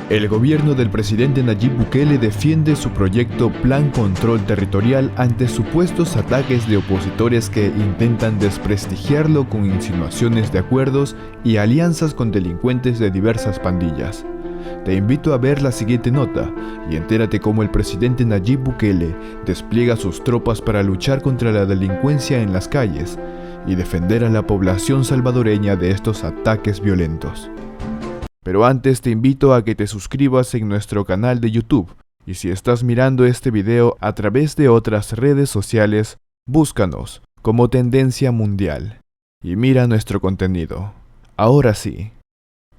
El gobierno del presidente Nayib Bukele defiende su proyecto Plan Control Territorial ante supuestos ataques de opositores que intentan desprestigiarlo con insinuaciones de acuerdos y alianzas con delincuentes de diversas pandillas. Te invito a ver la siguiente nota y entérate cómo el presidente Nayib Bukele despliega sus tropas para luchar contra la delincuencia en las calles y defender a la población salvadoreña de estos ataques violentos. Pero antes te invito a que te suscribas en nuestro canal de YouTube, y si estás mirando este video a través de otras redes sociales, búscanos como Tendencia Mundial y mira nuestro contenido. Ahora sí,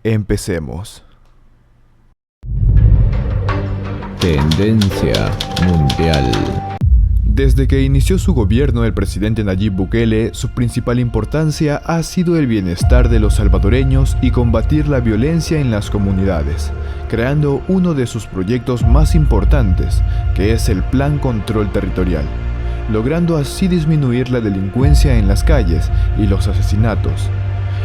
empecemos. Tendencia Mundial. Desde que inició su gobierno, el presidente Nayib Bukele, su principal importancia ha sido el bienestar de los salvadoreños y combatir la violencia en las comunidades, creando uno de sus proyectos más importantes, que es el Plan Control Territorial, logrando así disminuir la delincuencia en las calles y los asesinatos.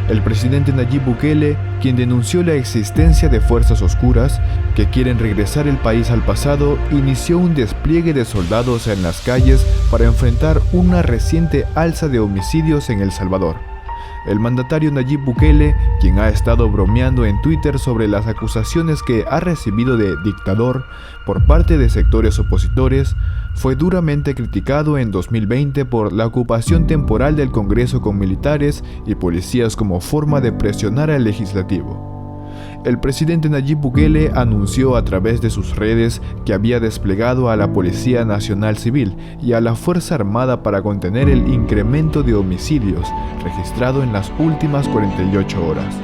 El presidente Nayib Bukele, quien denunció la existencia de fuerzas oscuras que quieren regresar el país al pasado, inició un despliegue de soldados en las calles para enfrentar una reciente alza de homicidios en El Salvador. El mandatario Nayib Bukele, quien ha estado bromeando en Twitter sobre las acusaciones que ha recibido de dictador por parte de sectores opositores, fue duramente criticado en 2020 por la ocupación temporal del Congreso con militares y policías como forma de presionar al legislativo. El presidente Nayib Bukele anunció a través de sus redes que había desplegado a la Policía Nacional Civil y a la Fuerza Armada para contener el incremento de homicidios registrado en las últimas 48 horas,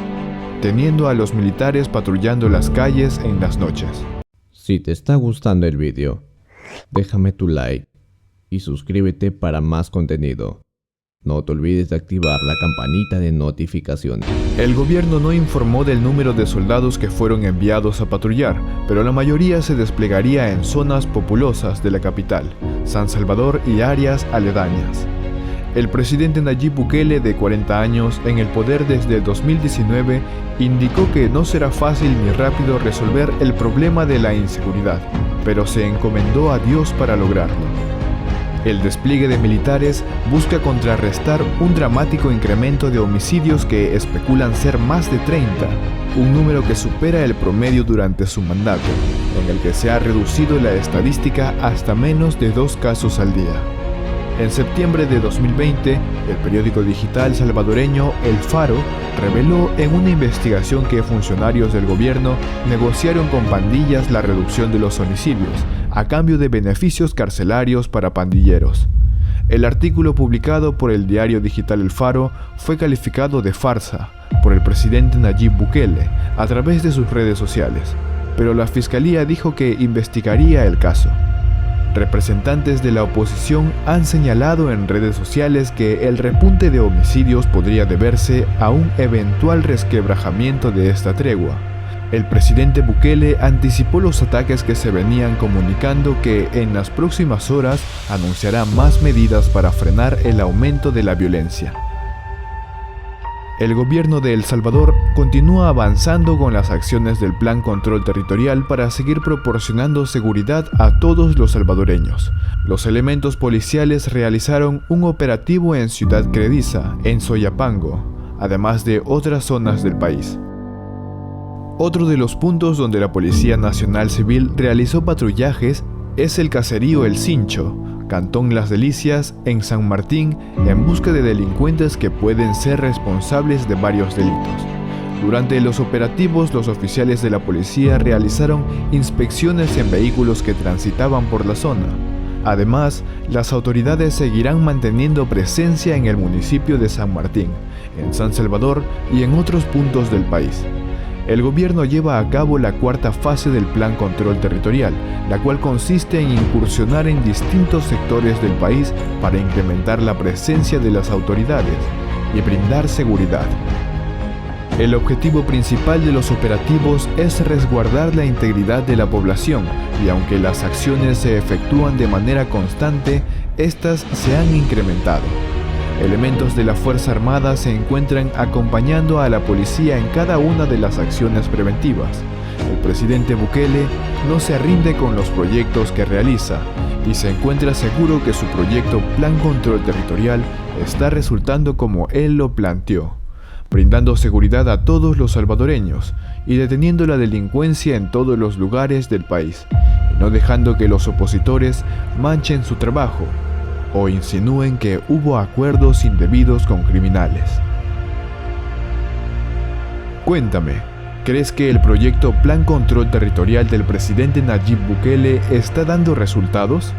teniendo a los militares patrullando las calles en las noches. Si te está gustando el vídeo, déjame tu like y suscríbete para más contenido. No te olvides de activar la campanita de notificaciones. El gobierno no informó del número de soldados que fueron enviados a patrullar, pero la mayoría se desplegaría en zonas populosas de la capital, San Salvador y áreas aledañas. El presidente Nayib Bukele, de 40 años, en el poder desde 2019, indicó que no será fácil ni rápido resolver el problema de la inseguridad, pero se encomendó a Dios para lograrlo. El despliegue de militares busca contrarrestar un dramático incremento de homicidios que especulan ser más de 30, un número que supera el promedio durante su mandato, en el que se ha reducido la estadística hasta menos de 2 casos al día. En septiembre de 2020, el periódico digital salvadoreño El Faro reveló en una investigación que funcionarios del gobierno negociaron con pandillas la reducción de los homicidios, a cambio de beneficios carcelarios para pandilleros. El artículo publicado por el diario digital El Faro fue calificado de farsa por el presidente Nayib Bukele a través de sus redes sociales, pero la fiscalía dijo que investigaría el caso. Representantes de la oposición han señalado en redes sociales que el repunte de homicidios podría deberse a un eventual resquebrajamiento de esta tregua. El presidente Bukele anticipó los ataques que se venían comunicando que en las próximas horas anunciará más medidas para frenar el aumento de la violencia. El gobierno de El Salvador continúa avanzando con las acciones del Plan Control Territorial para seguir proporcionando seguridad a todos los salvadoreños. Los elementos policiales realizaron un operativo en Ciudad Crediza, en Soyapango, además de otras zonas del país. Otro de los puntos donde la Policía Nacional Civil realizó patrullajes es el caserío El Cincho, Cantón Las Delicias, en San Martín, en busca de delincuentes que pueden ser responsables de varios delitos. Durante los operativos, los oficiales de la policía realizaron inspecciones en vehículos que transitaban por la zona. Además, las autoridades seguirán manteniendo presencia en el municipio de San Martín, en San Salvador y en otros puntos del país. El gobierno lleva a cabo la cuarta fase del Plan Control Territorial, la cual consiste en incursionar en distintos sectores del país para incrementar la presencia de las autoridades y brindar seguridad. El objetivo principal de los operativos es resguardar la integridad de la población, y aunque las acciones se efectúan de manera constante, estas se han incrementado. Elementos de la Fuerza Armada se encuentran acompañando a la policía en cada una de las acciones preventivas. el presidente Bukele no se rinde con los proyectos que realiza y se encuentra seguro que su proyecto Plan Control Territorial está resultando como él lo planteó, brindando seguridad a todos los salvadoreños y deteniendo la delincuencia en todos los lugares del país, y no dejando que los opositores manchen su trabajo o insinúen que hubo acuerdos indebidos con criminales. Cuéntame, ¿crees que el proyecto Plan Control Territorial del presidente Nayib Bukele está dando resultados?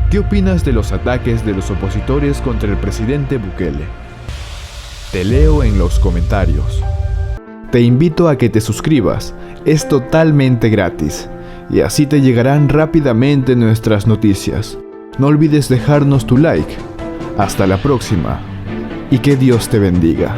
¿Qué opinas de los ataques de los opositores contra el presidente Bukele? Te leo en los comentarios. Te invito a que te suscribas, es totalmente gratis, y así te llegarán rápidamente nuestras noticias. No olvides dejarnos tu like. Hasta la próxima, y que Dios te bendiga.